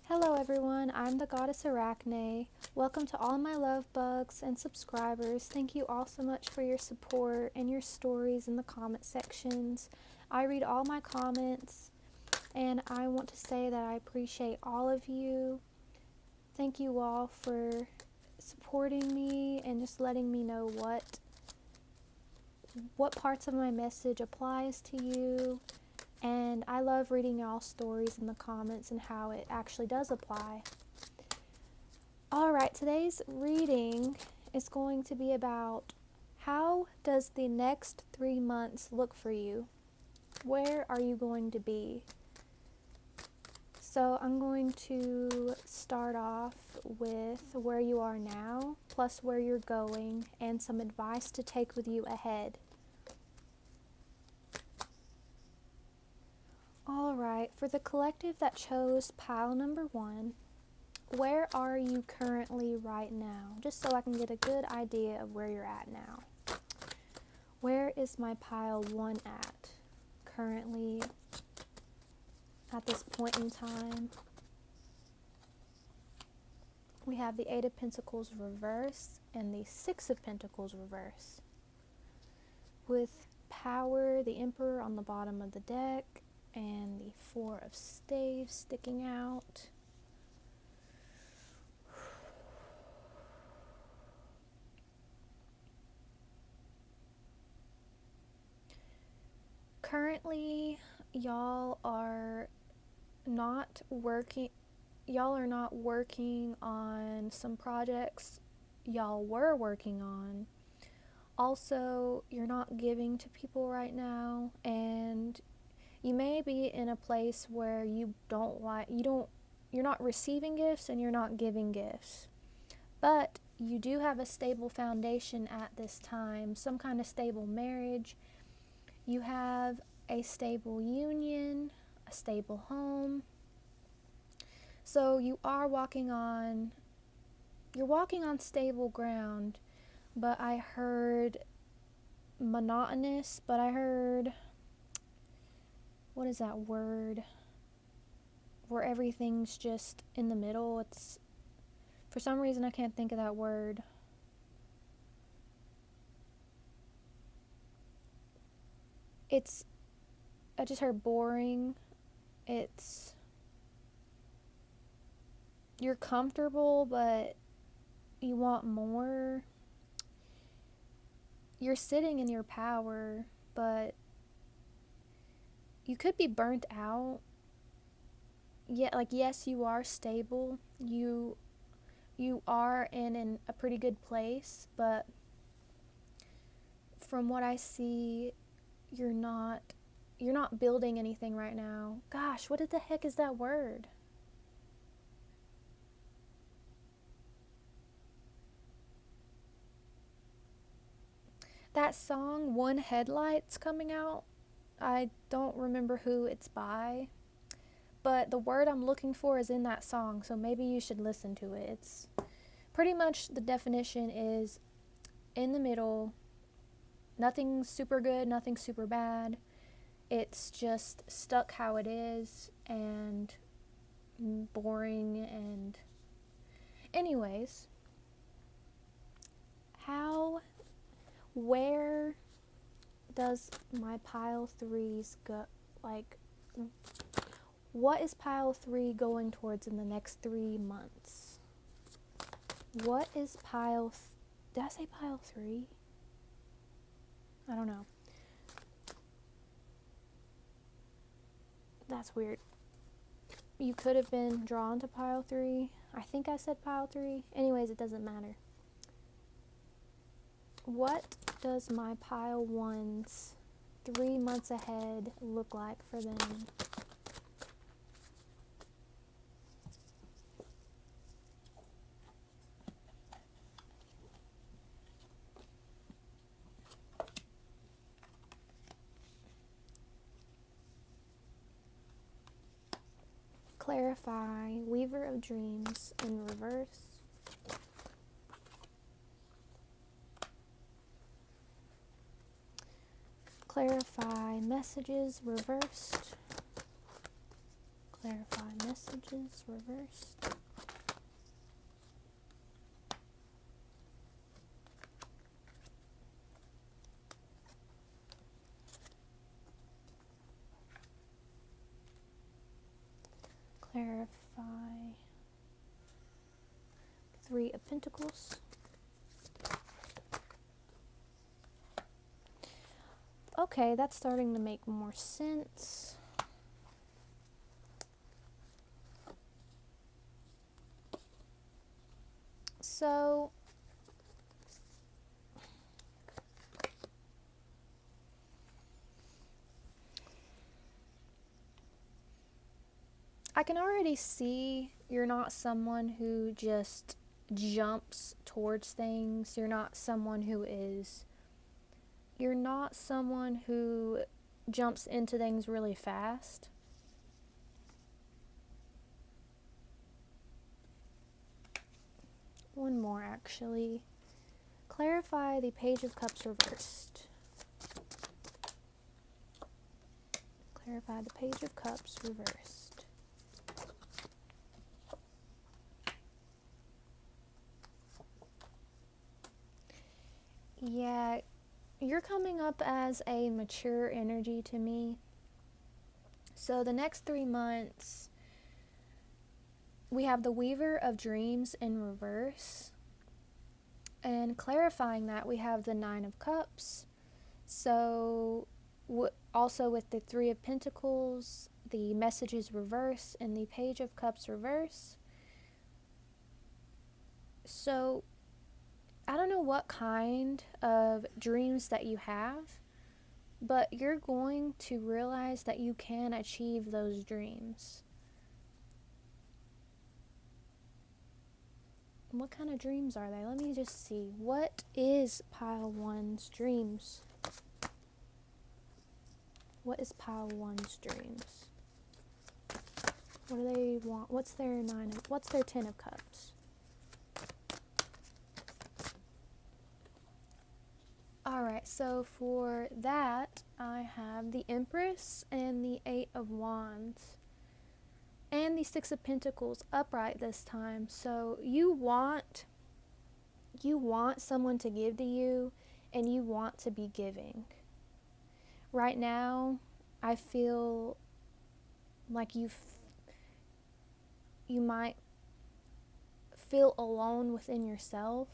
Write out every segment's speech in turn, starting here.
Hello everyone, I'm the goddess Arachne. Welcome to all my love bugs and subscribers. Thank you all so much for your support and your stories in the comment sections. I read all my comments and I want to say that I appreciate all of you. Thank you all for supporting me and just letting me know what parts of my message applies to you. And I love reading y'all's stories in the comments and how it actually does apply. Alright, today's reading is going to be about how does the next 3 months look for you? Where are you going to be? So I'm going to start off with where you are now, plus where you're going, and some advice to take with you ahead. Alright, for the collective that chose pile number 1, where are you currently right now? Just so I can get a good idea of where you're at now. Where is my pile 1 at currently at this point in time? We have the 8 of Pentacles reverse and the 6 of Pentacles reverse. With power, the Emperor on the bottom of the deck, and the 4 of Staves sticking out. Currently, y'all are not working on some projects y'all were working on. Also, you're not giving to people right now, and you may be in a place where you're not receiving gifts and you're not giving gifts. But you do have a stable foundation at this time, some kind of stable marriage. You have a stable union, a stable home. So you're walking on stable ground, but I heard monotonous, but I heard, what is that word? Where everything's just in the middle. It's, for some reason I can't think of that word. I just heard boring. You're comfortable, but you want more. You're sitting in your power, but you could be burnt out. Yes, you are stable. You are in a pretty good place, but from what I see, you're not building anything right now. Gosh, what the heck is that word? That song, One Headlight's coming out. I don't remember who it's by, but the word I'm looking for is in that song, so maybe you should listen to it. It's pretty much, the definition is in the middle, nothing super good, nothing super bad. It's just stuck how it is and boring. And anyways, where does my pile 3s go? What is pile 3 going towards in the next 3 months? What is did I say pile 3? I don't know. That's weird. You could have been drawn to pile 3. I think I said pile 3. Anyways, it doesn't matter. What does my pile 1's 3 months ahead look like for them? Clarify, Weaver of Dreams in reverse. Clarify, Messages reversed. Clarify messages reversed. Clarify Three of Pentacles. Okay, that's starting to make more sense. So, I can already see you're not someone who just jumps towards things. You're not someone who jumps into things really fast. One more, actually. Clarify the Page of Cups reversed. Clarify the Page of Cups reversed. Yeah, you're coming up as a mature energy to me. So the next 3 months, we have the Weaver of Dreams in reverse. And clarifying that, we have the Nine of Cups. So also with the Three of Pentacles, the Messages reverse, and the Page of Cups reverse. So I don't know what kind of dreams that you have, but you're going to realize that you can achieve those dreams. What kind of dreams are they? Let me just see. What is Pile 1's dreams? What is Pile 1's dreams? What do they want? What's their Ten of Cups? Alright, so for that, I have the Empress and the Eight of Wands. And the Six of Pentacles upright this time. So you want someone to give to you, and you want to be giving. Right now, I feel like you might feel alone within yourself.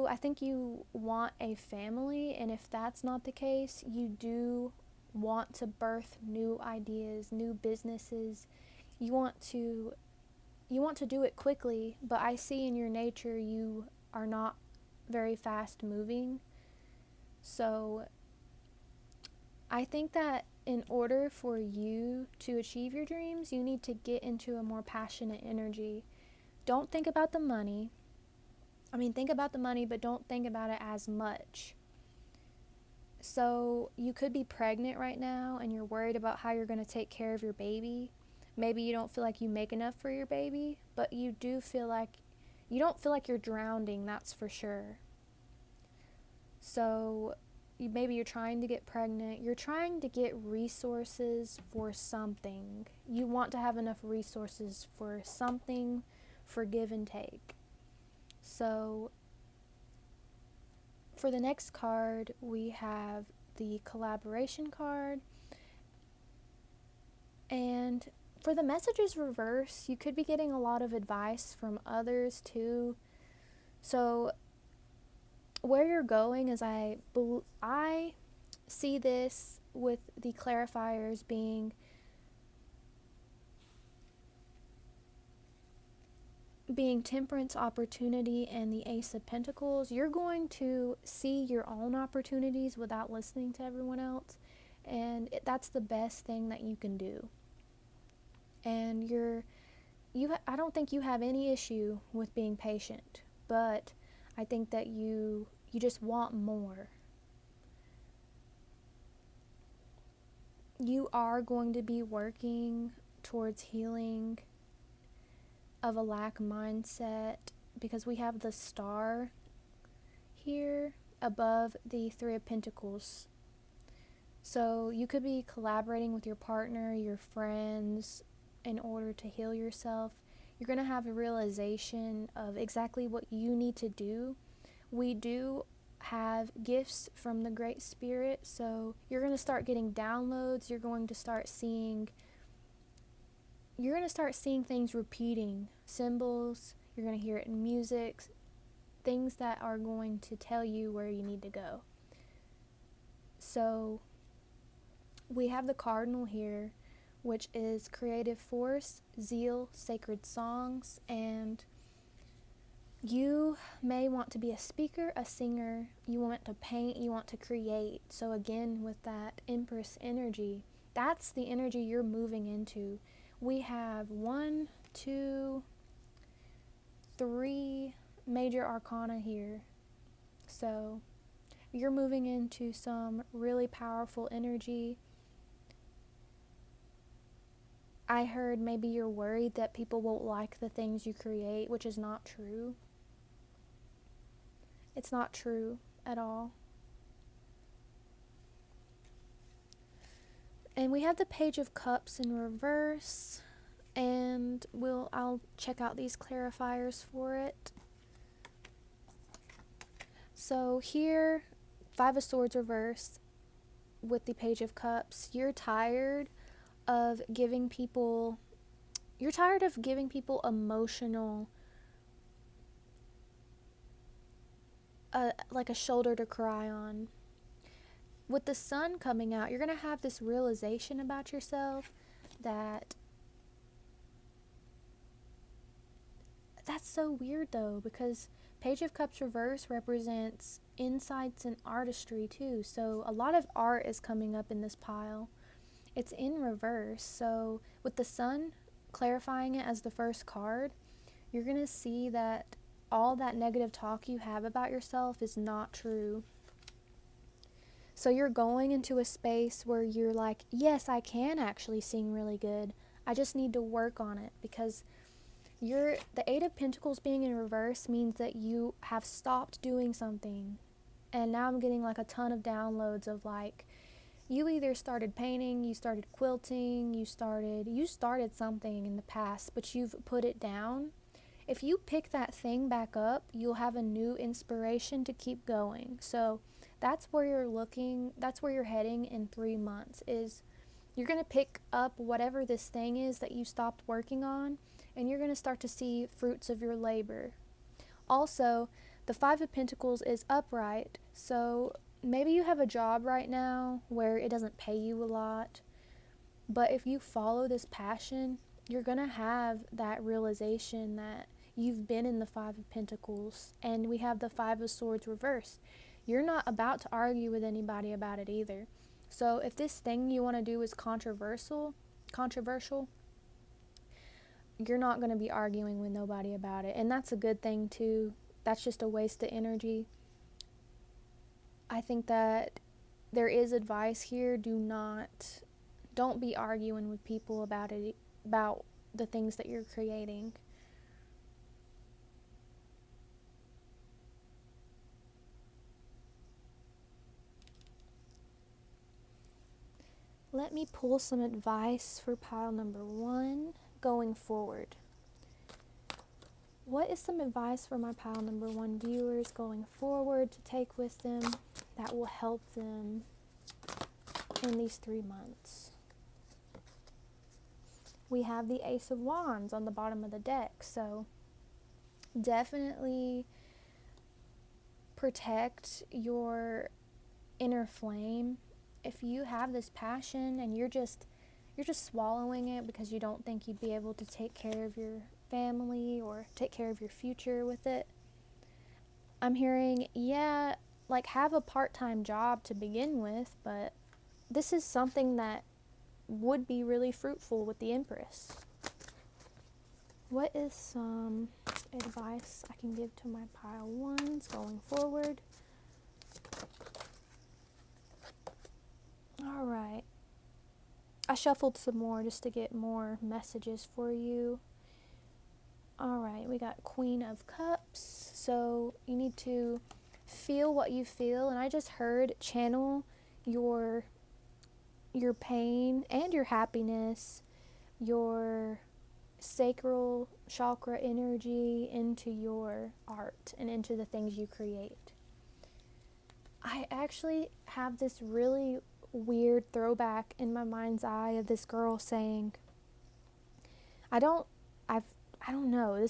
I think you want a family, and if that's not the case, you do want to birth new ideas, new businesses. You want to do it quickly, but I see in your nature you are not very fast moving. So I think that in order for you to achieve your dreams, you need to get into a more passionate energy. Don't think about the money. Think about the money, but don't think about it as much. So you could be pregnant right now and you're worried about how you're going to take care of your baby. Maybe you don't feel like you make enough for your baby, but you don't feel like you're drowning, that's for sure. So maybe you're trying to get pregnant. You're trying to get resources for something. You want to have enough resources for something, for give and take. So for the next card, we have the Collaboration card. And for the Messages reverse, you could be getting a lot of advice from others too. So where you're going is I see this with the clarifiers being Temperance, Opportunity, and the Ace of Pentacles. You're going to see your own opportunities without listening to everyone else, and that's the best thing that you can do. And I don't think you have any issue with being patient, but I think that you just want more. You are going to be working towards healing of a lack mindset, because we have the Star here above the Three of Pentacles. So you could be collaborating with your partner, your friends, in order to heal yourself. You're going to have a realization of exactly what you need to do. We do have gifts from the Great Spirit, so you're going to start getting downloads. You're going to start seeing things repeating, symbols. You're going to hear it in music, things that are going to tell you where you need to go. So we have the cardinal here, which is creative force, zeal, sacred songs, and you may want to be a speaker, a singer, you want to paint, you want to create. So again, with that Empress energy, that's the energy you're moving into. We have 1, 2, 3 major arcana here. So you're moving into some really powerful energy. I heard maybe you're worried that people won't like the things you create, which is not true. It's not true at all. And we have the Page of Cups in reverse, and I'll check out these clarifiers for it. So here, Five of Swords reverse with the Page of Cups. You're tired of giving people emotional, like a shoulder to cry on. With the sun coming out, you're going to have this realization about yourself that's so weird though, because Page of Cups reverse represents insights and artistry too. So a lot of art is coming up in this pile. It's in reverse. So with the sun clarifying it as the first card, you're going to see that all that negative talk you have about yourself is not true. So you're going into a space where you're like, yes, I can actually sing really good. I just need to work on it, because the Eight of Pentacles being in reverse means that you have stopped doing something. And now I'm getting like a ton of downloads of like, you either started painting, you started quilting, you started something in the past, but you've put it down. If you pick that thing back up, you'll have a new inspiration to keep going. So that's where you're heading in 3 months, is you're going to pick up whatever this thing is that you stopped working on, and you're going to start to see fruits of your labor. Also, the Five of Pentacles is upright, so maybe you have a job right now where it doesn't pay you a lot, but if you follow this passion, you're going to have that realization that you've been in the Five of Pentacles. And we have the Five of Swords reverse. You're not about to argue with anybody about it either. So if this thing you want to do is controversial, you're not going to be arguing with nobody about it. And that's a good thing too. That's just a waste of energy. I think that there is advice here. Don't be arguing with people about the things that you're creating. Let me pull some advice for pile number 1 going forward. What is some advice for my pile number 1 viewers going forward to take with them that will help them in these 3 months? We have the Ace of Wands on the bottom of the deck, so definitely protect your inner flame. If you have this passion and you're just swallowing it because you don't think you'd be able to take care of your family or take care of your future with it, I'm hearing, have a part-time job to begin with, but this is something that would be really fruitful with the Empress. What is some advice I can give to my pile 1s going forward? All right. I shuffled some more just to get more messages for you. All right, we got Queen of Cups. So you need to feel what you feel. And I just heard channel your your pain and your happiness, your sacral chakra energy into your art and into the things you create. I actually have this really weird throwback in my mind's eye of this girl saying, I don't know,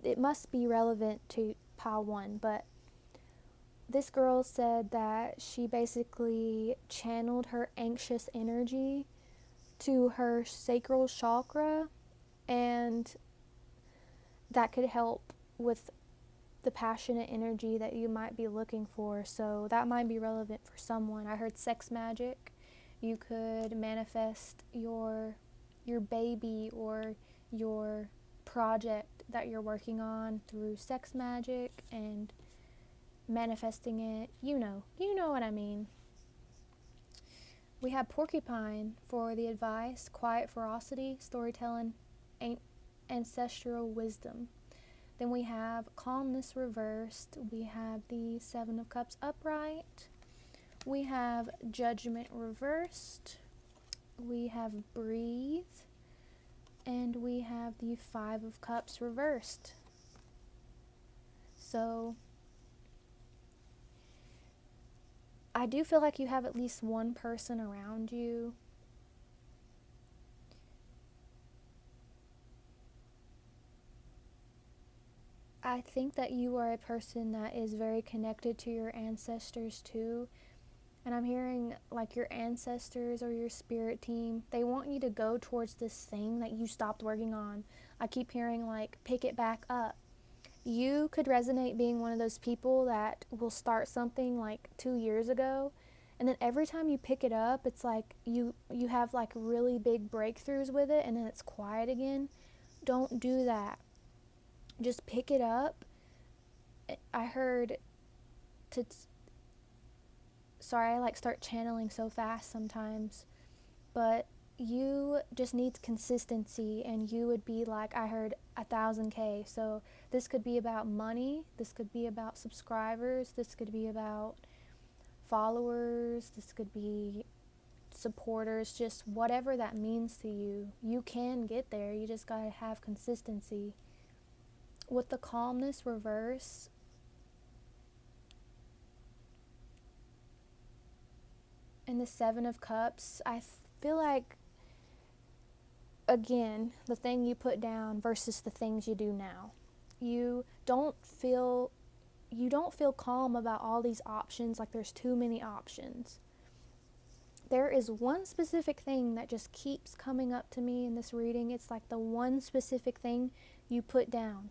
it must be relevant to pile 1, but this girl said that she basically channeled her anxious energy to her sacral chakra, and that could help with the passionate energy that you might be looking for. So that might be relevant for someone. I heard sex magic. You could manifest your baby or your project that you're working on through sex magic and manifesting it. You know what I mean. We have porcupine for the advice, quiet ferocity, storytelling, ancestral wisdom. Then we have calmness reversed. We have the 7 of Cups upright. We have judgment reversed. We have breathe. And we have the 5 of Cups reversed. So I do feel like you have at least one person around you I think that you are a person that is very connected to your ancestors too. And I'm hearing like your ancestors or your spirit team, they want you to go towards this thing that you stopped working on. I keep hearing like, pick it back up. You could resonate being one of those people that will start something like 2 years ago, and then every time you pick it up, it's like you have like really big breakthroughs with it, and then it's quiet again. Don't do that. Just pick it up. I heard sorry, I like start channeling so fast sometimes, but you just need consistency, and you would be like, I heard 1,000K. So this could be about money, this could be about subscribers, this could be about followers, this could be supporters, just whatever that means to you. You can get there, you just gotta have consistency. With the calmness reverse, and the 7 of Cups, I feel like, again, the thing you put down versus the things you do now. You don't feel calm about all these options, like there's too many options. There is one specific thing that just keeps coming up to me in this reading. It's like the one specific thing you put down.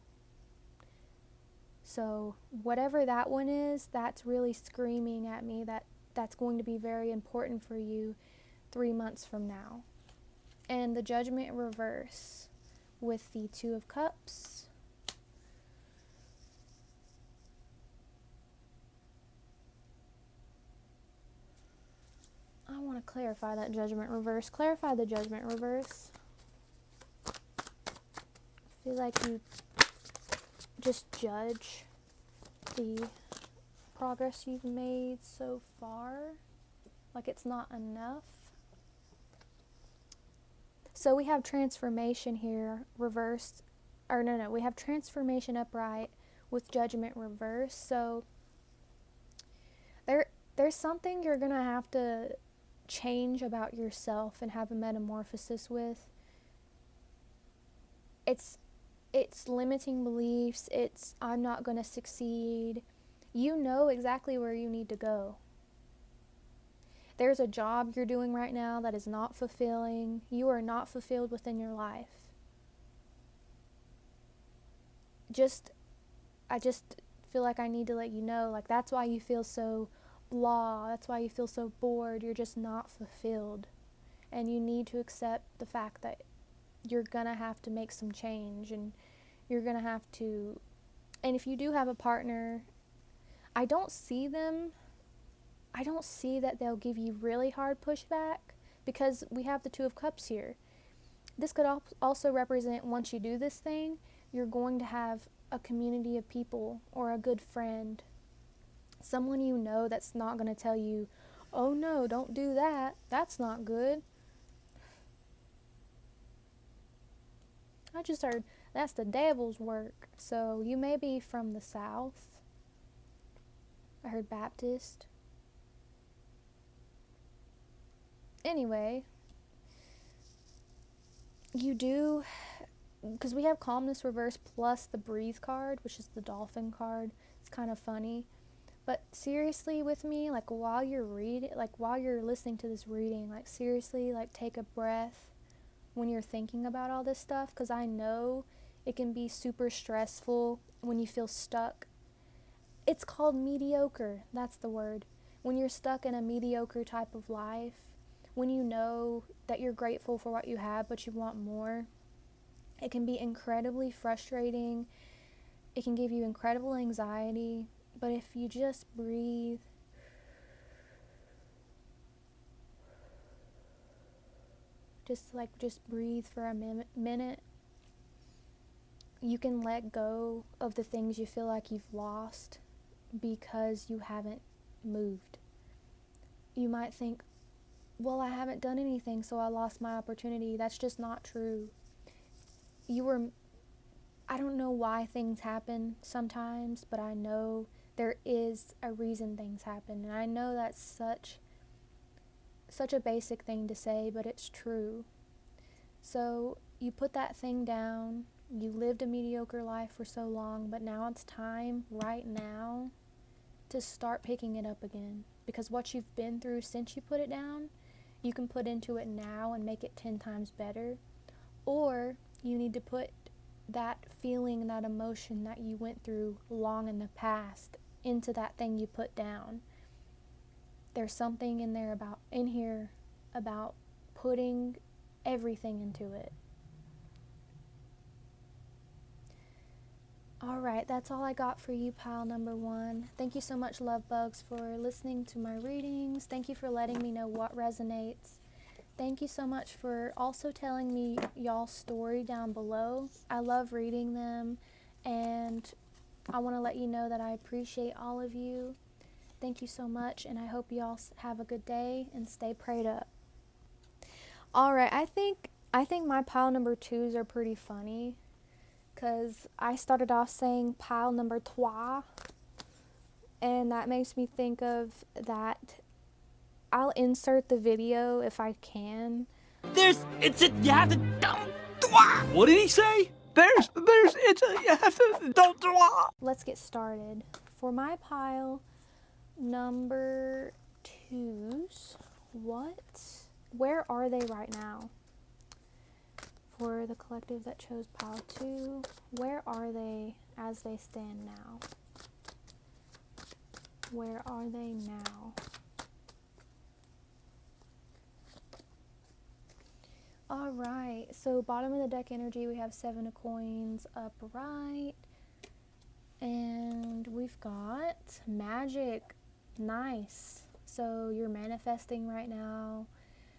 So whatever that one is, that's really screaming at me that that's going to be very important for you 3 months from now. And the Judgment reverse with the 2 of Cups. I want to clarify that Judgment reverse. Clarify the Judgment reverse. I feel like you just judge the progress you've made so far. Like it's not enough. So we have transformation here reversed, or no, we have transformation upright with Judgment reverse. So there's something you're gonna have to change about yourself and have a metamorphosis with. It's limiting beliefs. It's I'm not gonna succeed. You know exactly where you need to go. There's a job you're doing right now that is not fulfilling. You are not fulfilled within your life. I just feel like I need to let you know, like that's why you feel so blah, that's why you feel so bored. You're just not fulfilled. And you need to accept the fact that you're gonna have to make some change, and you're gonna have to, and if you do have a partner, I don't see that they'll give you really hard pushback, because we have the 2 of Cups here. This could also represent, once you do this thing, you're going to have a community of people or a good friend, someone you know that's not going to tell you, Oh no, don't do that. That's not good. I just heard that's the devil's work. So you may be from the South. I heard Baptist. Anyway, you do, because we have calmness reverse plus the breathe card, which is the dolphin card. It's kind of funny. But seriously with me, like while you're reading, like while you're listening to this reading, like seriously, like take a breath when you're thinking about all this stuff, because I know it can be super stressful when you feel stuck. It's called mediocre. That's the word. When you're stuck in a mediocre type of life, when you know that you're grateful for what you have, but you want more, it can be incredibly frustrating. It can give you incredible anxiety. But if you just breathe, just breathe for a minute, you can let go of the things you feel like you've lost because you haven't moved. You might think, well, I haven't done anything, so I lost my opportunity. That's just not true. I don't know why things happen sometimes, but I know there is a reason things happen. And I know that's such a basic thing to say, but it's true. So you put that thing down. You lived a mediocre life for so long, but now it's time, right now, to start picking it up again. Because what you've been through since you put it down, you can put into it now and make it 10 times better. Or you need to put that feeling, that emotion that you went through long in the past into that thing you put down. There's something in here about putting everything into it. Alright, that's all I got for you, pile number 1. Thank you so much, love bugs, for listening to my readings. Thank you for letting me know what resonates. Thank you so much for also telling me y'all's story down below. I love reading them, and I want to let you know that I appreciate all of you. Thank you so much, and I hope y'all have a good day and stay prayed up. Alright, I think my pile number 2s are pretty funny, because I started off saying pile number 3, and that makes me think of that. I'll insert the video if I can. You have to don't. What did he say? You have to don't. Let's get started. For my pile number 2s, where are they right now? For the collective that chose pile 2, where are they as they stand now? Where are they now? Alright, so bottom of the deck energy, we have 7 of coins upright. And we've got magic. Nice. So you're manifesting right now.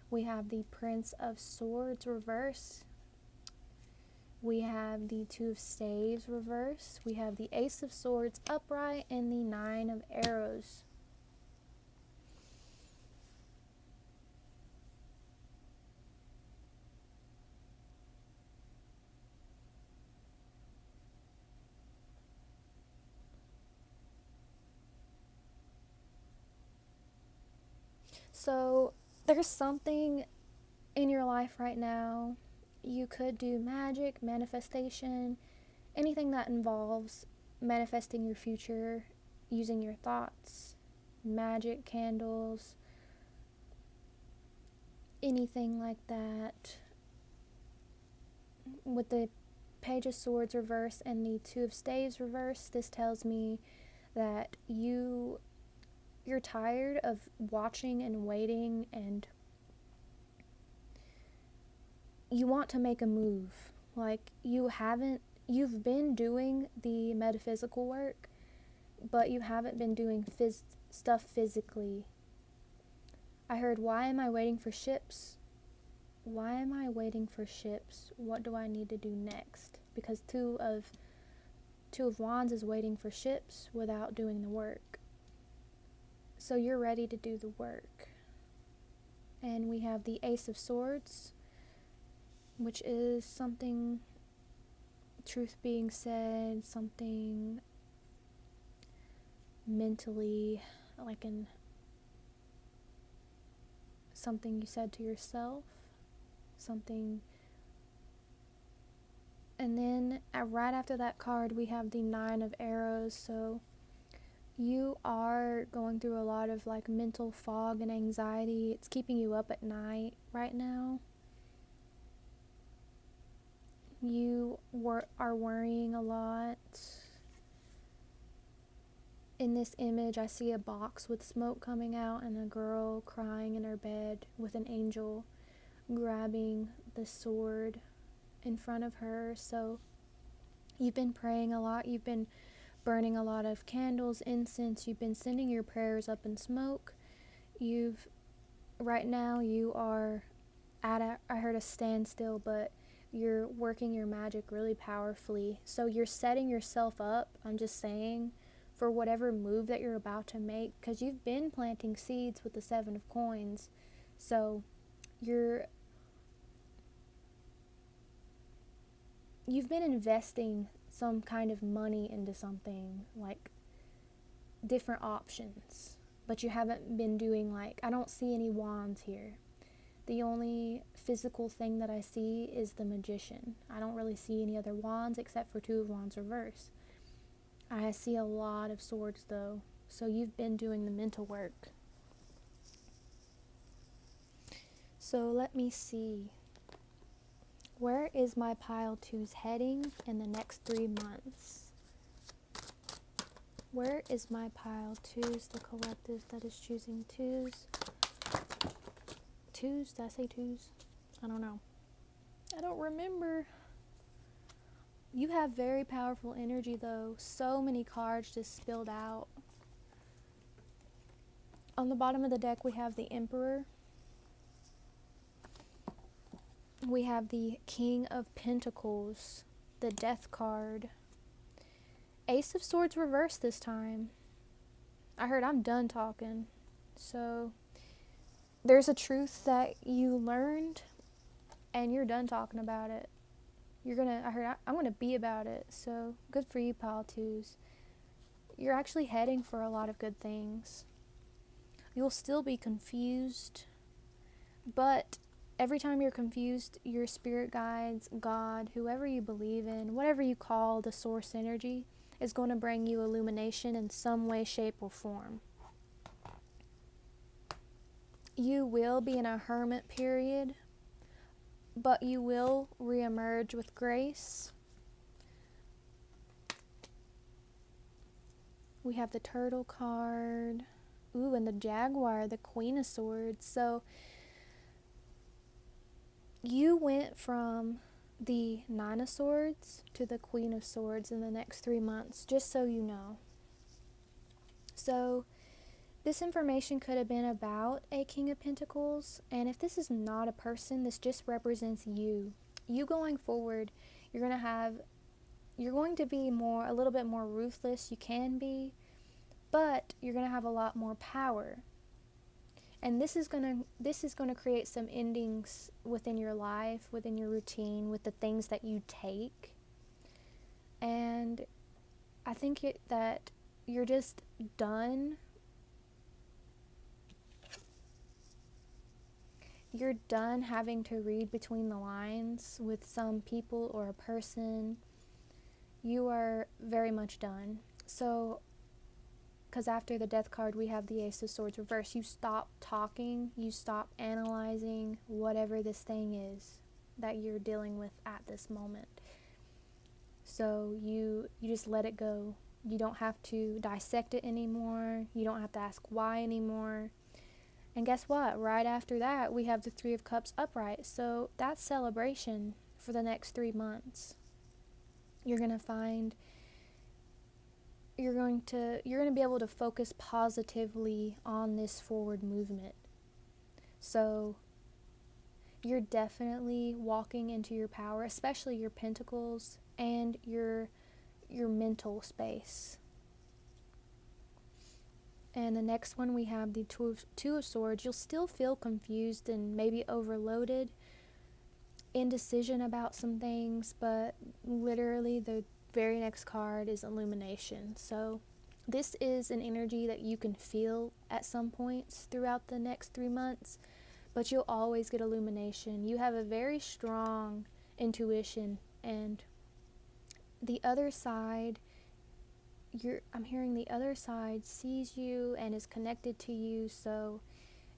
We have the Prince of Swords reverse. We have the 2 of Staves reverse. We have the Ace of Swords upright and the 9 of Arrows. So there's something in your life right now. You could do magic, manifestation, anything that involves manifesting your future using your thoughts, magic, candles, anything like that. With the Page of Swords reverse and the 2 of Staves reverse, this tells me that you're tired of watching and waiting, and you want to make a move. Like, you've been doing the metaphysical work, but you haven't been doing stuff physically. I heard, why am I waiting for ships? Why am I waiting for ships? What do I need to do next? Because two of Wands is waiting for ships without doing the work. So you're ready to do the work. And we have the Ace of Swords, which is something, truth being said, something mentally, like in something you said to yourself, something. And then right after that card, we have the Nine of Arrows. So you are going through a lot of like mental fog and anxiety. It's keeping you up at night right now. You are worrying a lot. In this image, I see a box with smoke coming out and a girl crying in her bed with an angel grabbing the sword in front of her. So you've been praying a lot. You've been burning a lot of candles, incense. You've been sending your prayers up in smoke. Right now you are I heard a standstill, but you're working your magic really powerfully. So you're setting yourself up, I'm just saying, for whatever move that you're about to make, because you've been planting seeds with the Seven of Coins. So you've been investing some kind of money into something, like different options, but you haven't been doing, like, I don't see any wands here. The only physical thing that I see is the Magician. I don't really see any other wands except for Two of Wands reverse. I see a lot of swords though, so you've been doing the mental work. So let me see. Where is my pile twos heading in the next 3 months? Where is my pile twos, the collective that is choosing twos? Twos? Did I say twos? I don't know. I don't remember. You have very powerful energy though. So many cards just spilled out. On the bottom of the deck we have the Emperor. We have the King of Pentacles, the Death card. Ace of Swords reversed this time. I heard I'm done talking. So there's a truth that you learned and you're done talking about it. I'm gonna be about it. So good for you, pile twos. You're actually heading for a lot of good things. You'll still be confused, but every time you're confused, your spirit guides, God, whoever you believe in, whatever you call the source energy, is going to bring you illumination in some way, shape, or form. You will be in a hermit period, but you will reemerge with grace. We have the Turtle card. Ooh, and the Jaguar, the Queen of Swords. So you went from the Nine of Swords to the Queen of Swords in the next 3 months, just so you know. So this information could have been about a King of Pentacles, and if this is not a person, this just represents you. You going forward, you're going to be a little bit more ruthless. You can be, but you're going to have a lot more power. And this is going to create some endings within your life, within your routine, with the things that you take. And I think that you're just done. You're done having to read between the lines with some people or a person. You are very much done. So, because after the Death card, we have the Ace of Swords reverse. You stop talking. You stop analyzing whatever this thing is that you're dealing with at this moment. So you just let it go. You don't have to dissect it anymore. You don't have to ask why anymore. And guess what? Right after that, we have the Three of Cups upright. So that's celebration for the next 3 months. You're going to be able to focus positively on this forward movement. So you're definitely walking into your power, especially your pentacles and your mental space. And the next one we have the Two of Swords. You'll still feel confused and maybe overloaded, indecision about some things, but literally the very next card is Illumination. So this is an energy that you can feel at some points throughout the next 3 months, but you'll always get illumination. You have a very strong intuition, and the other side, I'm hearing the other side sees you and is connected to you, so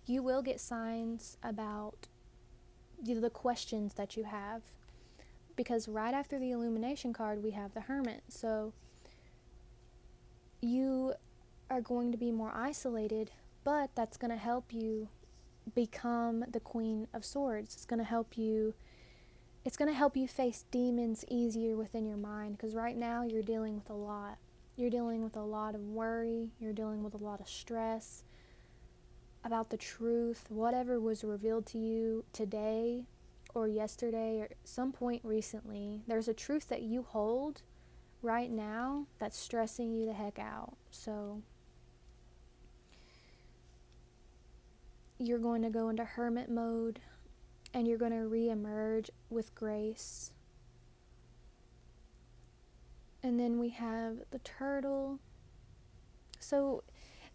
you will get signs about the questions that you have, because right after the Illumination card we have the Hermit. So you are going to be more isolated, but that's going to help you become the Queen of Swords. It's going to help you face demons easier within your mind, because right now you're dealing with a lot. You're dealing with a lot of worry, you're dealing with a lot of stress about the truth, whatever was revealed to you today or yesterday or some point recently. There's a truth that you hold right now that's stressing you the heck out. So you're going to go into hermit mode, and you're going to re-emerge with grace. And then we have the Turtle. So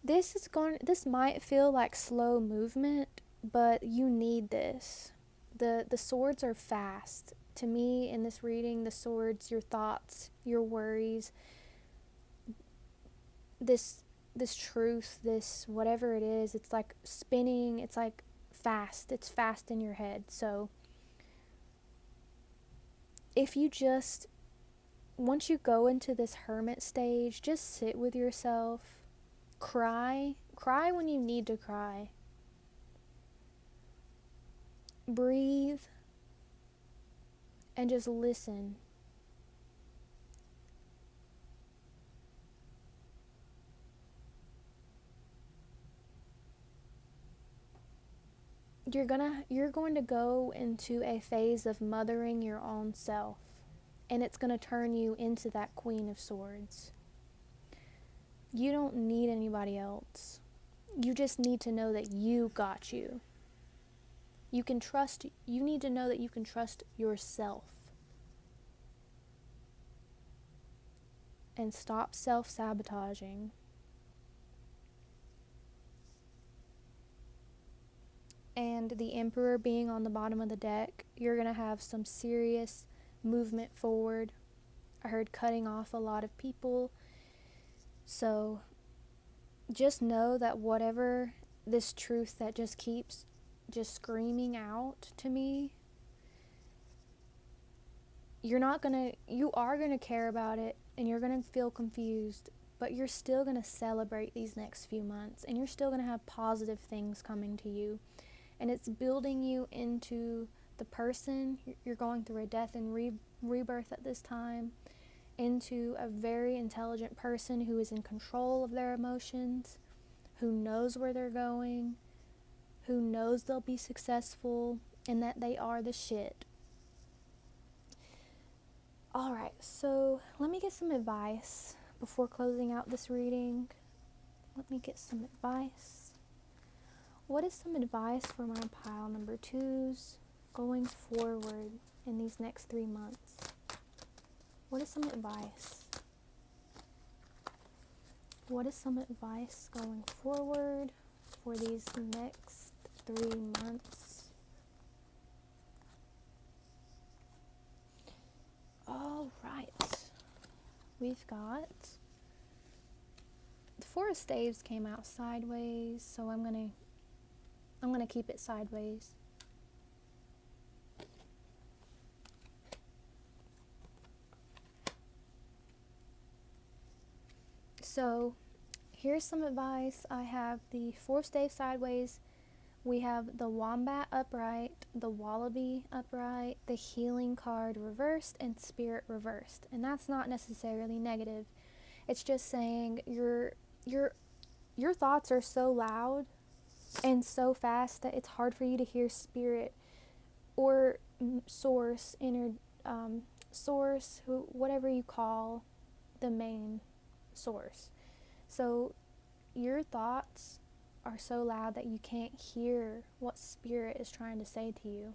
this might feel like slow movement, but you need this. The swords are fast. To me, in this reading, the swords, your thoughts, your worries, this truth, this whatever it is, it's like spinning, it's like fast. It's fast in your head. So if you just, once you go into this hermit stage, just sit with yourself, cry when you need to cry, breathe, and just listen. You're going to go into a phase of mothering your own self, and it's going to turn you into that Queen of Swords. You don't need anybody else. You just need to know that you got you. You need to know that you can trust yourself. And stop self-sabotaging. And the Emperor being on the bottom of the deck, you're going to have some serious movement forward. I heard cutting off a lot of people. So just know that whatever this truth that just keeps just screaming out to me, you are going to care about it, and you're going to feel confused, but you're still going to celebrate these next few months, and you're still going to have positive things coming to you. And it's building you into the person. You're going through a death and rebirth at this time, into a very intelligent person who is in control of their emotions, who knows where they're going, who knows they'll be successful, and that they are the shit. Alright, so let me get some advice before closing out this reading. Let me get some advice. What is some advice for my pile number 2s going forward in these next 3 months? What is some advice? What is some advice going forward for these next 3 months? All right. We've got the Four of Staves came out sideways, so I'm gonna keep it sideways. So here's some advice. I have the Four of Staves sideways. We have the Wombat upright, the Wallaby upright, the Healing card reversed, and Spirit reversed. And that's not necessarily negative. It's just saying your thoughts are so loud and so fast that it's hard for you to hear Spirit or source, source, whatever you call the main source. So your thoughts are so loud that you can't hear what spirit is trying to say to you.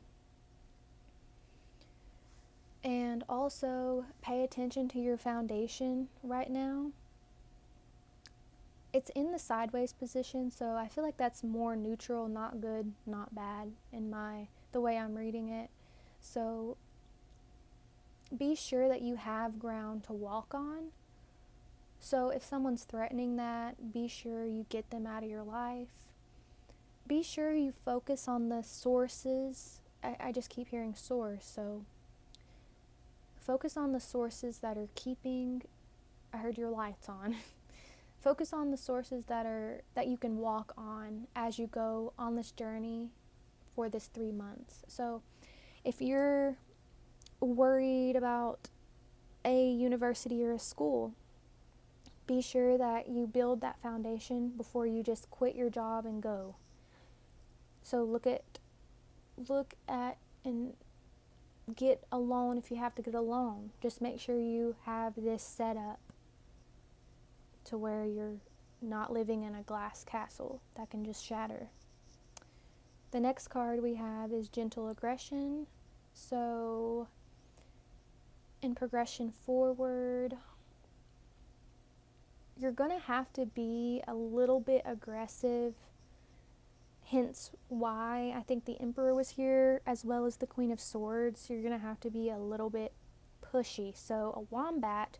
And also pay attention to your foundation right now. It's in the sideways position, so I feel like that's more neutral, not good, not bad in the way I'm reading it. So be sure that you have ground to walk on. So if someone's threatening that, be sure you get them out of your life. Be sure you focus on the sources. I just keep hearing source, so focus on the sources that are keeping, I heard your lights on. Focus on the sources that you can walk on as you go on this journey for this 3 months. So if you're worried about a university or a school, be sure that you build that foundation before you just quit your job and go. So look at and get a loan if you have to get a loan. Just make sure you have this set up to where you're not living in a glass castle that can just shatter. The next card we have is gentle aggression. So in progression forward, you're going to have to be a little bit aggressive, hence why I think the Emperor was here as well as the Queen of Swords. You're going to have to be a little bit pushy. So a wombat,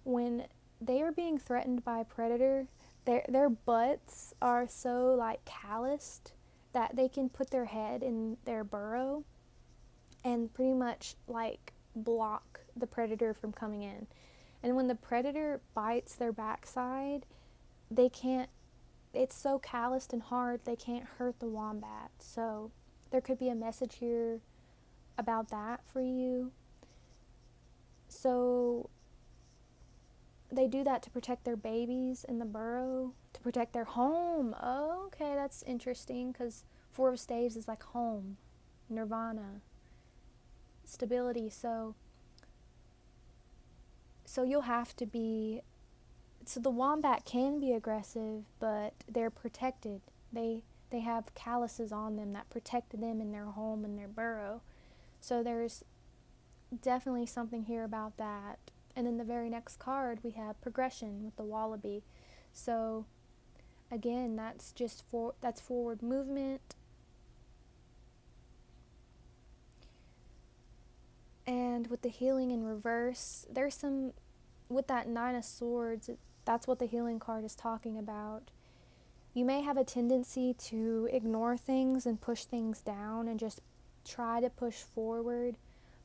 when they are being threatened by a predator, their butts are so like calloused that they can put their head in their burrow and pretty much like block the predator from coming in. And when the predator bites their backside, they can't, it's so calloused and hard, they can't hurt the wombat. So there could be a message here about that for you. So they do that to protect their babies in the burrow, to protect their home. Oh, okay, that's interesting, because Four of Staves is like home, nirvana, stability. So you'll have to be, so the wombat can be aggressive, but they're protected. They have calluses on them that protect them in their home and their burrow. So there's definitely something here about that. And then the very next card we have progression with the wallaby. So again, that's forward movement. And with the healing in reverse, there's some, with that Nine of Swords, that's what the healing card is talking about. You may have a tendency to ignore things and push things down and just try to push forward,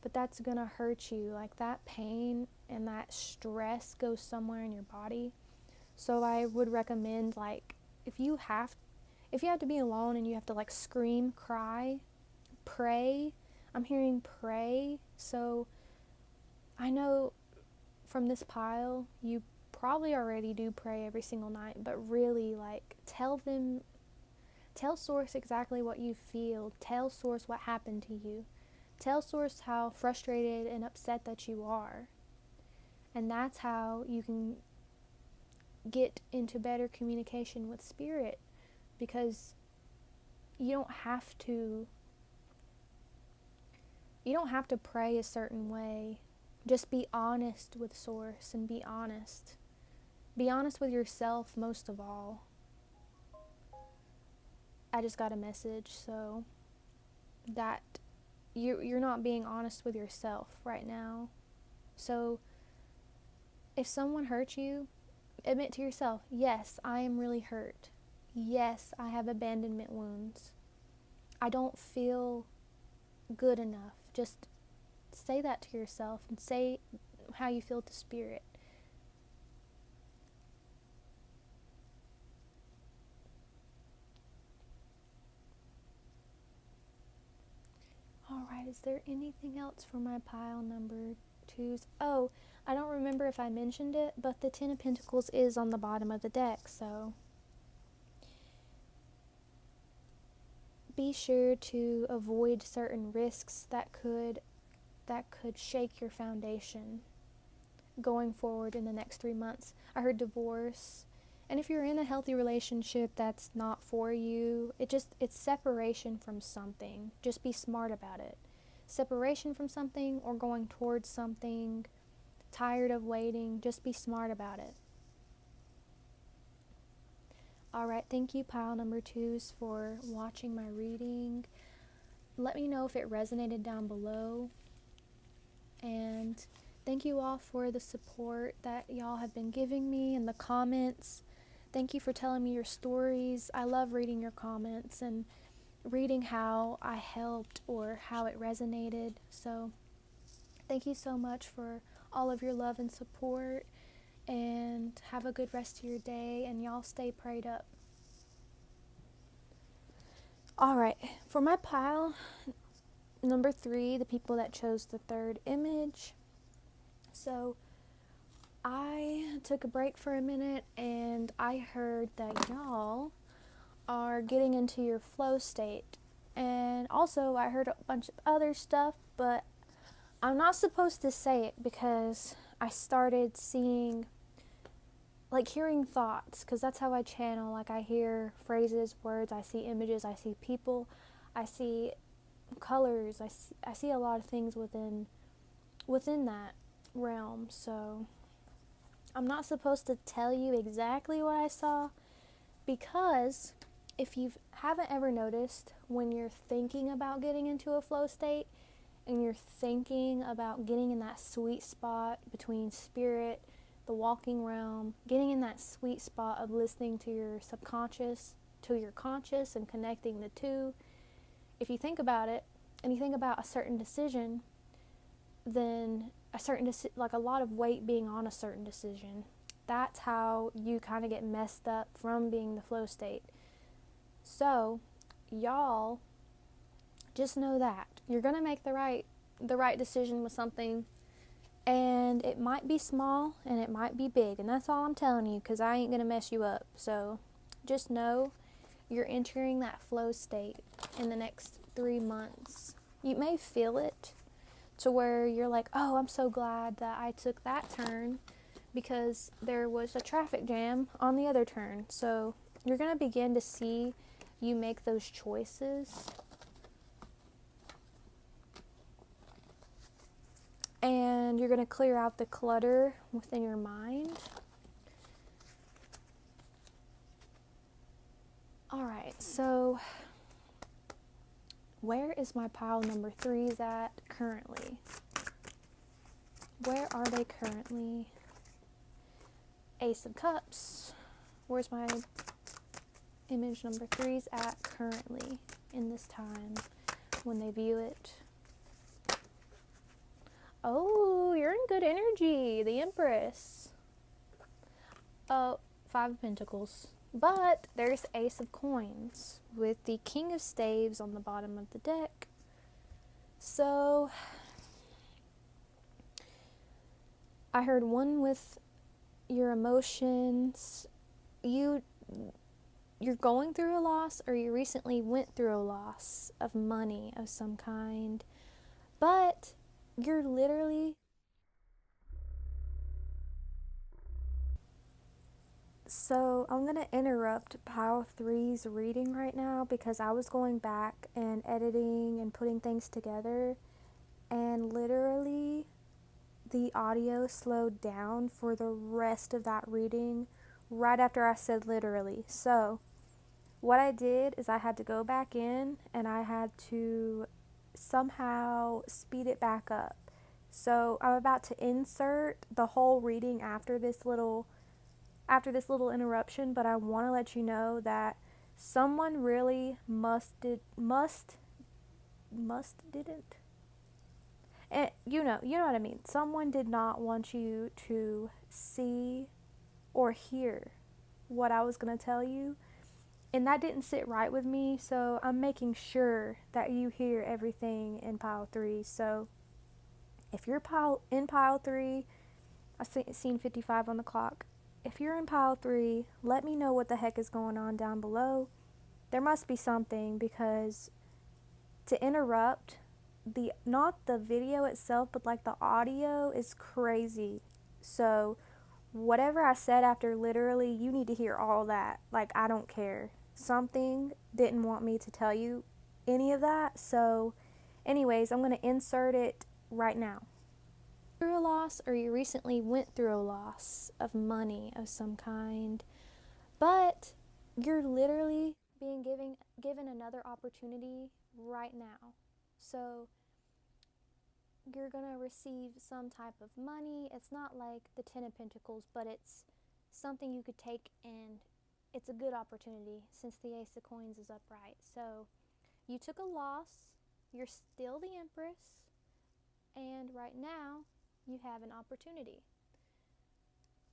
but that's gonna hurt you. Like that pain and that stress goes somewhere in your body. So I would recommend, like, if you have to be alone and you have to like scream, cry, pray. I'm hearing pray. So I know from this pile you probably already do pray every single night, but really, like, tell Source exactly what you feel. Tell Source what happened to you. Tell Source how frustrated and upset that you are. And that's how you can get into better communication with Spirit, because you don't have to pray a certain way. Just be honest with Source and be honest. Be honest with yourself most of all. I just got a message, so that you're not being honest with yourself right now. So if someone hurt you, admit to yourself, yes, I am really hurt. Yes, I have abandonment wounds. I don't feel good enough. Just say that to yourself and say how you feel to Spirit. Alright, is there anything else for my pile number 2s? Oh, I don't remember if I mentioned it, but the Ten of Pentacles is on the bottom of the deck, so be sure to avoid certain risks that could shake your foundation going forward in the next 3 months. I heard divorce And if you're in a healthy relationship that's not for you, it's separation from something. Just be smart about it. Separation from something or going towards something, tired of waiting, just be smart about it. Alright, thank you pile number 2s for watching my reading. Let me know if it resonated down below. And thank you all for the support that y'all have been giving me in the comments. Thank you for telling me your stories. I love reading your comments and reading how I helped or how it resonated. So thank you so much for all of your love and support, and have a good rest of your day, and y'all stay prayed up. Alright, for my pile number 3, the people that chose the third image. So I took a break for a minute and I heard that y'all are getting into your flow state. And also I heard a bunch of other stuff, but I'm not supposed to say it because I started seeing, like, hearing thoughts, because that's how I channel. Like, I hear phrases, words, I see images, I see people, I see colors, I see a lot of things within that realm. So I'm not supposed to tell you exactly what I saw, because if you haven't ever noticed, when you're thinking about getting into a flow state and you're thinking about getting in that sweet spot between spirit, the walking realm, getting in that sweet spot of listening to your subconscious, to your conscious, and connecting the two, if you think about it and you think about a certain decision, then like a lot of weight being on a certain decision, that's how you kind of get messed up from being the flow state. So y'all just know that you're gonna make the right decision with something, and it might be small and it might be big, and that's all I'm telling you, because I ain't gonna mess you up. So just know you're entering that flow state in the next 3 months. You may feel it to where you're like, oh, I'm so glad that I took that turn because there was a traffic jam on the other turn. So you're gonna begin to see you make those choices, and you're going to clear out the clutter within your mind. Alright, so where is my pile number 3s at currently? Where are they currently? Ace of Cups. Where's my image number 3s at currently in this time when they view it? Oh, you're in good energy. The Empress. Oh, 5 of Pentacles. But there's Ace of Coins with the King of Staves on the bottom of the deck. So I heard one with your emotions. You're going through a loss, or you recently went through a loss of money of some kind. But you're literally... So I'm going to interrupt pile 3's reading right now because I was going back and editing and putting things together, and literally the audio slowed down for the rest of that reading right after I said literally. So what I did is I had to go back in and I had to somehow speed it back up. So I'm about to insert the whole reading after this little interruption, but I want to let you know that someone really didn't. And you know what I mean. Someone did not want you to see or hear what I was going to tell you, and that didn't sit right with me, so I'm making sure that you hear everything in pile 3. So if you're in pile 3, I've seen 55 on the clock. If you're in pile 3, let me know what the heck is going on down below. There must be something, because to interrupt, not the video itself, but like the audio is crazy. So whatever I said after, literally, you need to hear all that. Like, I don't care. Something didn't want me to tell you any of that. So, anyways, I'm going to insert it right now. Through a loss, or you recently went through a loss of money of some kind, but you're literally being given another opportunity right now. So you're gonna receive some type of money. It's not like the 10 of Pentacles, but it's something you could take, and it's a good opportunity since the Ace of Coins is upright. So you took a loss, you're still the Empress, and right now you have an opportunity.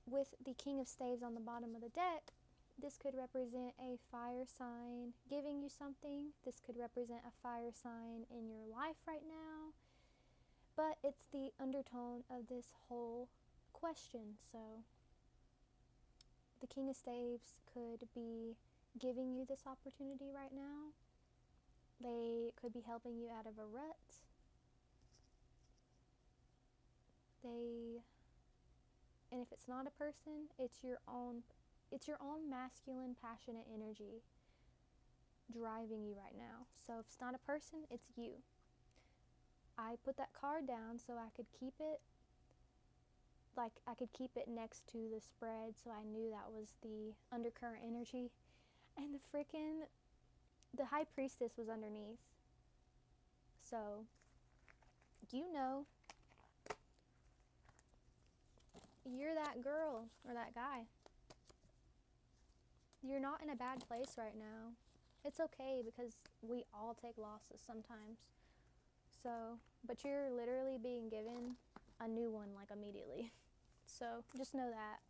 With the King of Staves on the bottom of the deck, this could represent a fire sign giving you something. This could represent a fire sign in your life right now. But it's the undertone of this whole question. So the King of Staves could be giving you this opportunity right now. They could be helping you out of a rut. And if it's not a person, it's your own masculine, passionate energy driving you right now. So if it's not a person, it's you. I put that card down so I could keep it, like I could keep it next to the spread, so I knew that was the undercurrent energy. And the High Priestess was underneath. So, you know, you're that girl or that guy. You're not in a bad place right now. It's okay, because we all take losses sometimes. So, but you're literally being given a new one, like, immediately. So, just know that.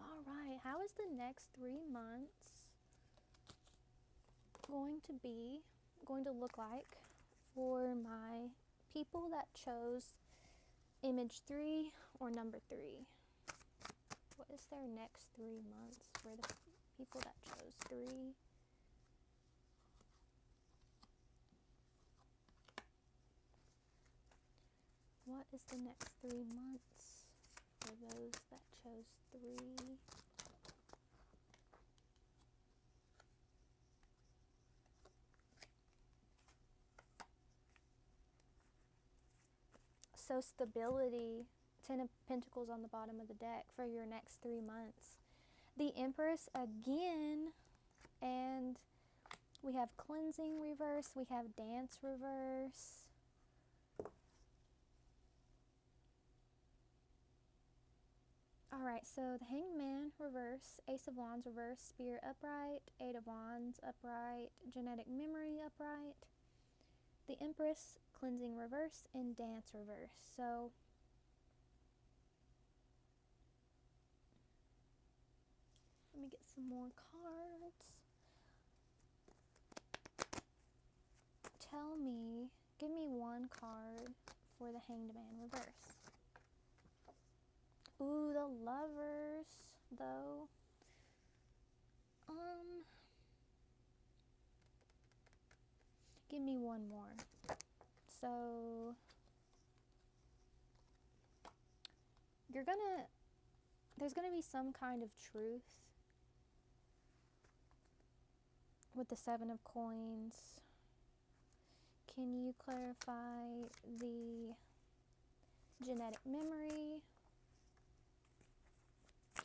Alright, how is the next 3 months going to look like for my people that chose image 3 or number 3? What is their next 3 months for the people that chose 3? What is the next 3 months for those that chose 3? So stability, 10 of Pentacles on the bottom of the deck for your next 3 months. The Empress again, and we have cleansing reverse, we have dance reverse. Alright, so the Hangman reverse, Ace of Wands reverse, Spirit upright, 8 of Wands upright, Genetic Memory upright, the Empress, cleansing reverse, and dance reverse. So let me get some more cards. Give me one card for the Hanged Man reverse. Ooh, the Lovers, though. Give me one more. So there's gonna be some kind of truth with the 7 of Coins. Can you clarify the genetic memory?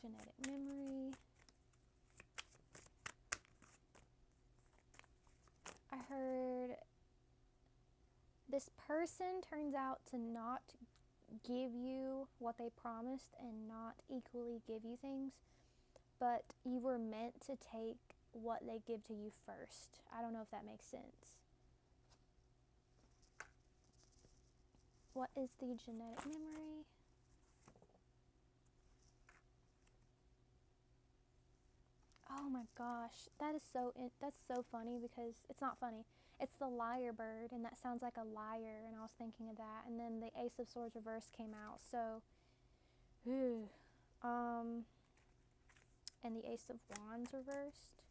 Genetic memory. I heard this person turns out to not give you what they promised and not equally give you things, but you were meant to take what they give to you first. I don't know if that makes sense. What is the genetic memory? Oh my gosh, that's so funny, because it's not funny. It's the Liar Bird, and that sounds like a liar, and I was thinking of that. And then the Ace of Swords reverse came out, so and the Ace of Wands reversed.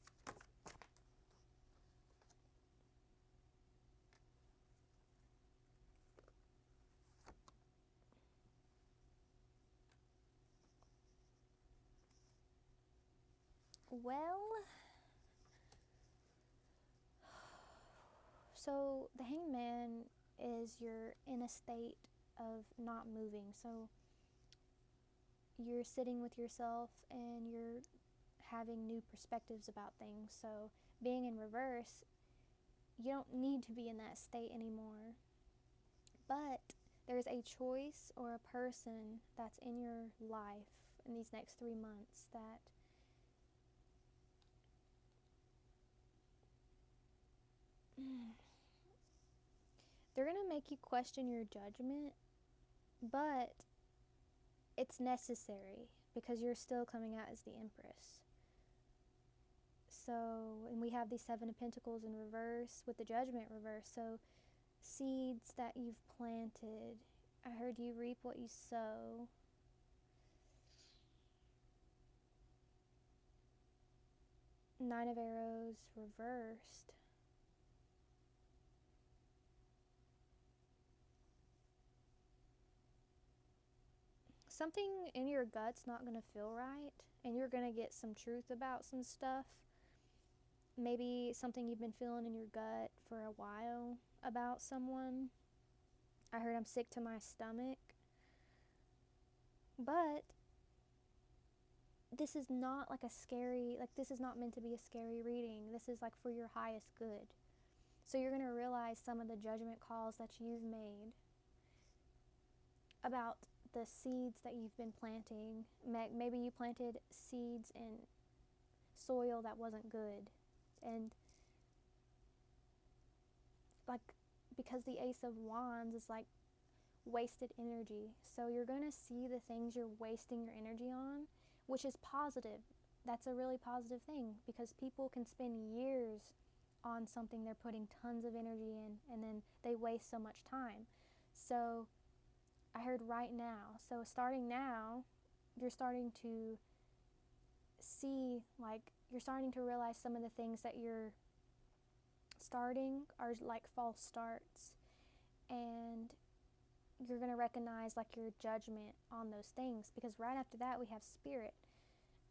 Well, so the Hanged Man is you're in a state of not moving. So you're sitting with yourself and you're having new perspectives about things. So being in reverse, you don't need to be in that state anymore. But there's a choice or a person that's in your life in these next 3 months that they're going to make you question your judgment, but it's necessary because you're still coming out as the Empress. So, and we have these Seven of Pentacles in reverse with the Judgment reverse. So, seeds that you've planted, I heard you reap what you sow. Nine of Arrows reversed. Something in your gut's not going to feel right, and you're going to get some truth about some stuff. Maybe something you've been feeling in your gut for a while about someone. I heard I'm sick to my stomach. But this is not like a scary, like this is not meant to be a scary reading. This is like for your highest good. So you're going to realize some of the judgment calls that you've made about the seeds that you've been planting. Maybe you planted seeds in soil that wasn't good. And like, because the Ace of Wands is like wasted energy. So you're going to see the things you're wasting your energy on, which is positive. That's a really positive thing because people can spend years on something they're putting tons of energy in and then they waste so much time. So I heard right now. So starting now, you're starting to see, like, you're starting to realize some of the things that you're starting are like false starts. And you're going to recognize like your judgment on those things because right after that we have Spirit.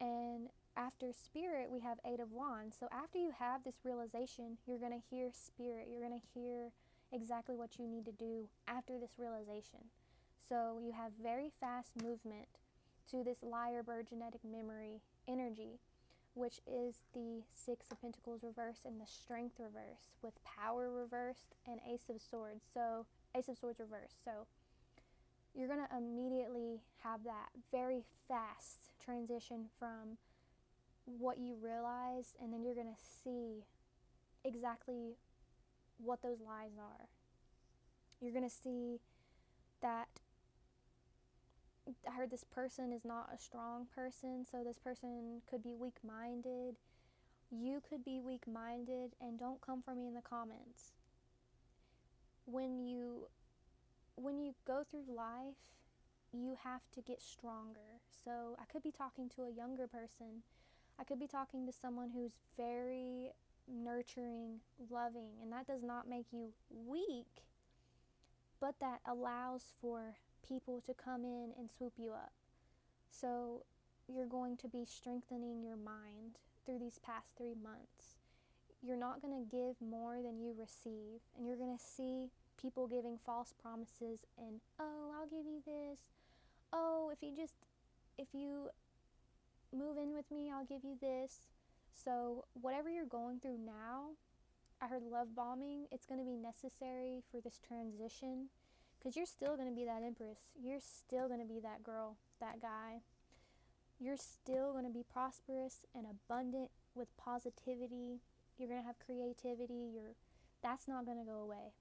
And after Spirit we have Eight of Wands. So after you have this realization, you're going to hear Spirit. You're going to hear exactly what you need to do after this realization. So you have very fast movement to this Lyre Bird genetic memory energy, which is the Six of Pentacles reversed and the Strength reversed with Power reversed and Ace of Swords. So Ace of Swords reversed. So you're going to immediately have that very fast transition from what you realize, and then you're going to see exactly what those lies are. You're going to see that I heard this person is not a strong person, so this person could be weak-minded. You could be weak-minded, and don't come for me in the comments. When you go through life, you have to get stronger. So I could be talking to a younger person. I could be talking to someone who's very nurturing, loving, and that does not make you weak, but that allows for people to come in and swoop you up. So you're going to be strengthening your mind through these past 3 months. You're not going to give more than you receive, and you're going to see people giving false promises and, oh, I'll give you this. Oh, if you move in with me, I'll give you this. So whatever you're going through now, I heard love bombing, it's going to be necessary for this transition because you're still going to be that Empress. You're still going to be that girl, that guy. You're still going to be prosperous and abundant with positivity. You're going to have creativity. That's not going to go away.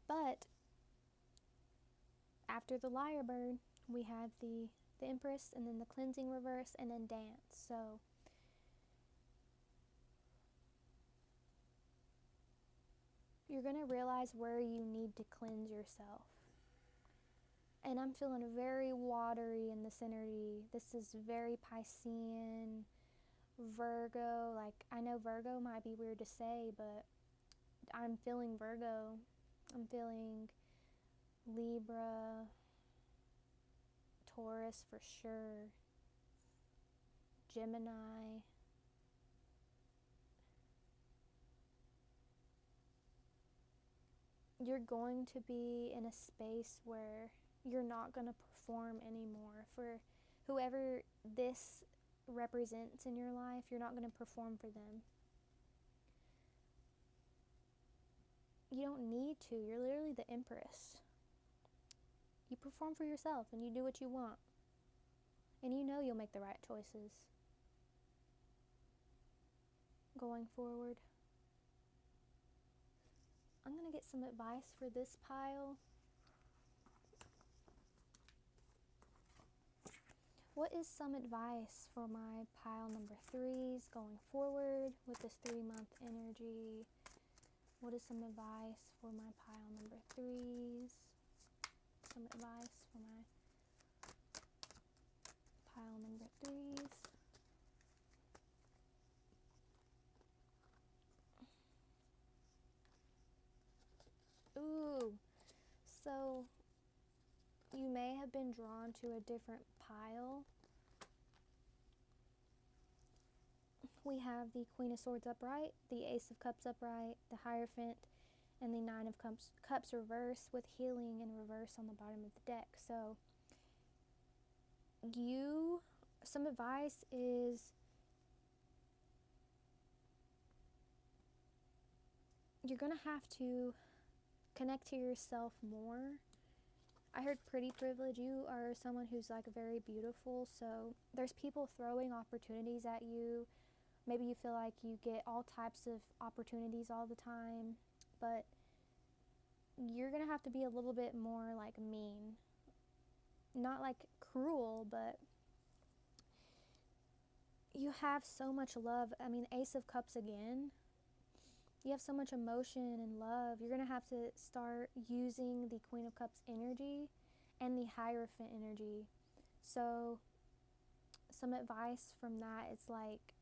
But after the Lyre Bird, we had the Empress and then the Cleansing reverse and then Dance. So you're going to realize where you need to cleanse yourself. And I'm feeling very watery in this energy. This is very Piscean, Virgo. Like, I know Virgo might be weird to say, but I'm feeling Virgo. I'm feeling Libra, Taurus for sure, Gemini, you're going to be in a space where you're not going to perform anymore. For whoever this represents in your life, you're not going to perform for them. You don't need to. You're literally the empress. You perform for yourself and you do what you want. And you know you'll make the right choices going forward. I'm going to get some advice for this pile. What is some advice for my pile number 3s going forward with this 3-month energy? What is some advice for my pile number 3s? Some advice for my pile number 3s. Ooh, so you may have been drawn to a different pile. We have the Queen of Swords upright, the Ace of Cups upright, the Hierophant, and the Nine of Cups reverse with healing in reverse on the bottom of the deck. So some advice is you're going to have to connect to yourself more. I heard pretty privilege. You are someone who's like very beautiful, so there's people throwing opportunities at you. Maybe you feel like you get all types of opportunities all the time, but you're gonna have to be a little bit more like mean. Not like cruel, but you have so much love. I mean, Ace of Cups again. You have so much emotion and love. You're gonna have to start using the Queen of Cups energy and the Hierophant energy. So some advice from that is like,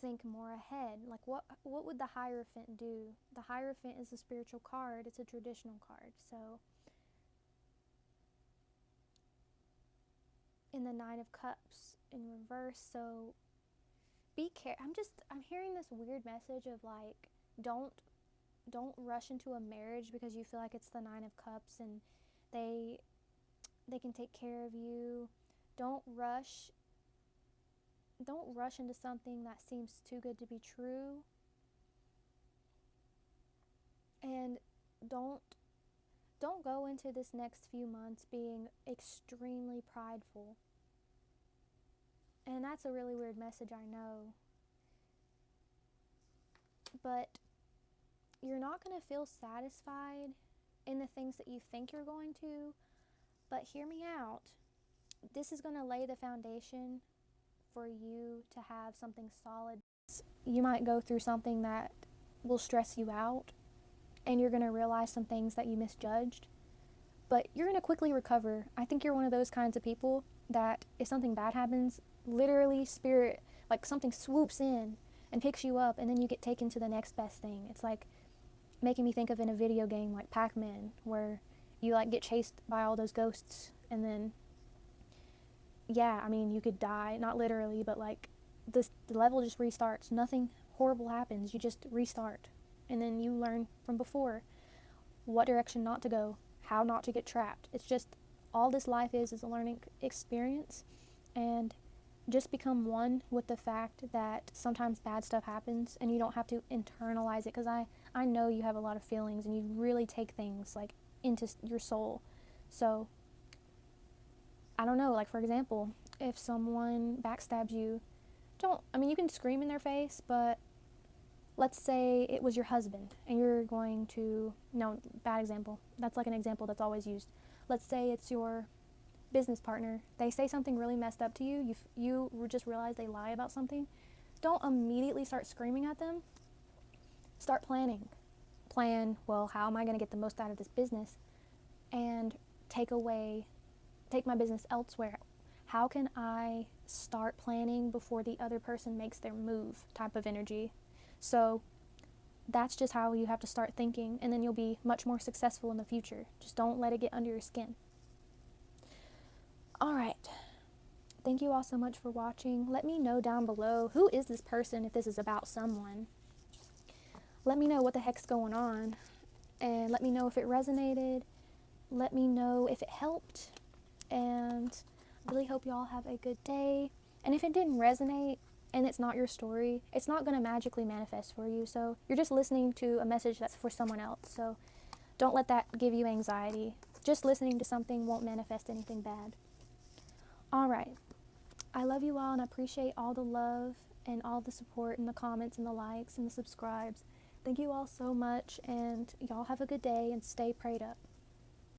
think more ahead. Like what would the Hierophant do? The Hierophant is a spiritual card. It's a traditional card. So in the Nine of Cups in reverse, so be careful. I'm hearing this weird message of like, don't rush into a marriage because you feel like it's the Nine of Cups and they can take care of you. Don't rush into something that seems too good to be true. And don't go into this next few months being extremely prideful. And that's a really weird message, I know. But you're not going to feel satisfied in the things that you think you're going to. But hear me out. This is going to lay the foundation for you to have something solid. You might go through something that will stress you out, and you're going to realize some things that you misjudged. But you're going to quickly recover. I think you're one of those kinds of people that if something bad happens, literally spirit, like something swoops in and picks you up, and then you get taken to the next best thing. It's like making me think of in a video game like Pac-Man, where you like get chased by all those ghosts, and then yeah, I mean, you could die, not literally, but like the level just restarts. Nothing horrible happens. You just restart, and then you learn from before what direction not to go, how not to get trapped. It's just all this life is a learning experience, and just become one with the fact that sometimes bad stuff happens and you don't have to internalize it, because I know you have a lot of feelings and you really take things like into your soul. So I don't know, like for example, if someone backstabs you, you can scream in their face, but let's say it was your husband and you're going to, no, bad example. That's like an example that's always used. Let's say it's your business partner. They say something really messed up to you. You just realize they lie about something. Don't immediately start screaming at them. Start planning. Plan, well, how am I going to get the most out of this business and take my business elsewhere? How can I start planning before the other person makes their move type of energy? So that's just how you have to start thinking, and then you'll be much more successful in the future. Just don't let it get under your skin. All right. Thank you all so much for watching. Let me know down below, who is this person if this is about someone? Let me know what the heck's going on. And let me know if it resonated. Let me know if it helped. And I really hope y'all have a good day. And if it didn't resonate and it's not your story, it's not going to magically manifest for you. So you're just listening to a message that's for someone else. So don't let that give you anxiety. Just listening to something won't manifest anything bad. All right. I love you all and I appreciate all the love and all the support and the comments and the likes and the subscribes. Thank you all so much, and y'all have a good day and stay prayed up.